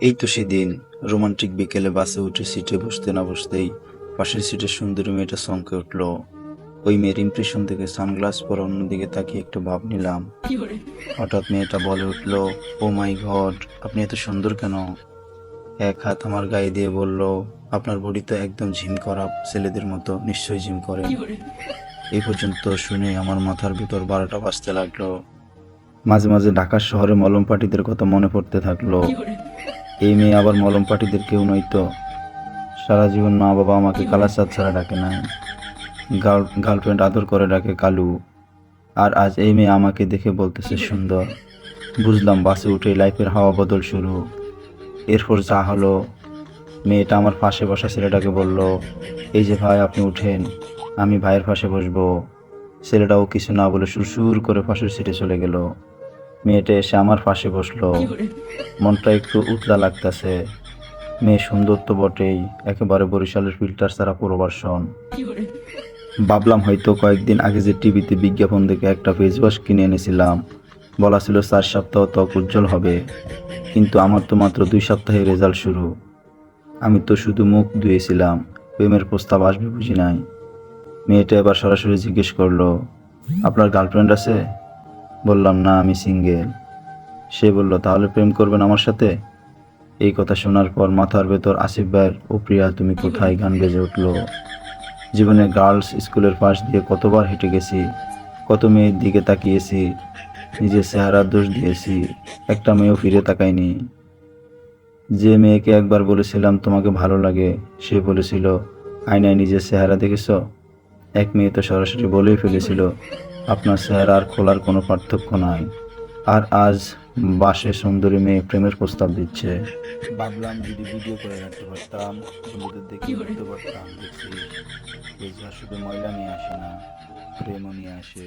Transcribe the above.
এই তো সেদিন রোমান্টিক বিকেলে বাসে উঠে সিটে বসতে না বসতেই পাশের সিটের সুন্দরী মেয়েটা চমকে উঠল। ওই মেয়ের ইমপ্রেশন থেকে সানগ্লাস পরে অন্যদিকে তাকিয়ে একটু ভাব নিলাম। হঠাৎ মেয়েটা বলে উঠল, ও মাই গড, আপনি এত সুন্দর কেন? এক হাত আমার গায়ে দিয়ে বলল, আপনার বডি তো একদম জিম করা ছেলেদের মতো, নিশ্চয়ই জিম করেন। এই পর্যন্ত শুনে আমার মাথার ভিতর 12টা বাজতে লাগলো। মাঝে মাঝে ঢাকার শহরে মলম পার্টিদের কথা মনে পড়তে থাকলো। এই মেয়ে আবার মলম পার্টিদের কেউ নয় তো। সারা জীবন মা বাবা আমাকে কালাচাঁদ ছাড়া ডাকে নাই, গার্লফ্রেন্ড আদর করে ডাকে কালু, আর আজ এই মেয়ে আমাকে দেখে বলতেছে সুন্দর। বুঝলাম বাসে উঠে লাইফের হাওয়া বদল শুরু। এরপর যা হলো, মেয়েটা আমার পাশে বসা ছেলেটাকে বলল, এই যে ভাই, আপনি উঠেন, আমি ভাইয়ের পাশে বসবো। ছেলেটাও কিছু না বলে সুরসুর করে পাশের সিটে চলে গেল। মেয়েটা এসে আমার পাশে বসলো। মনটা একটু উতলা লাগতেছে। মেয়ে সুন্দর তো বটেই, একেবারে বরিশালের ফিল্টার ছাড়া প্রবাসন। ভাবলাম হয়তো কয়েকদিন আগে যে টিভিতে বিজ্ঞাপন দেখে একটা ফেস ওয়াশ কিনে এনেছিলাম, বলা ছিল 4 সপ্তাহ ত্বক উজ্জ্বল হবে, কিন্তু আমার তো মাত্র 2 সপ্তাহে রেজাল্ট শুরু। আমি তো শুধু মুখ ধুয়েছিলাম, প্রেমের প্রস্তাব আসবে বুঝি নাই। মেয়েটা এবার সরাসরি জিজ্ঞেস করলো, আপনার গার্লফ্রেন্ড আছে? বললাম না, আমি সিঙ্গেল। সে বলল, তাহলে প্রেম করবেন আমার সাথে? এই কথা শোনার পর মাথার ভেতর আসিফ ভাইয়ের ও প্রিয়া তুমি কোথায় গান বেজে উঠলো। জীবনে গার্লস স্কুলের পাশ দিয়ে কতবার হেঁটে গেছি, কত মেয়ের দিকে তাকিয়েছি, নিজের চেহারার দোষ দিয়েছি, একটা মেয়েও ফিরে তাকায়নি। যে মেয়েকে একবার বলেছিলাম তোমাকে ভালো লাগে, সে বলেছিল, আয়নায় নিজের চেহারা দেখেছ? এক মেয়ে তো সরাসরি বলেই ফেলেছিল, আপনার চেহারা আর খোলার কোনো পার্থক্য নাই। আর আজ বাসে সুন্দরী মেয়ে প্রেমের প্রস্তাব দিচ্ছে। ভাবলাম যদি ভিডিও করে রাখতে পারতাম, বন্ধুদের দেখে বলতে পারতাম, দেখছিস, এই শুধু ময়লা নিয়ে আসে না, প্রেমও নিয়ে আসে।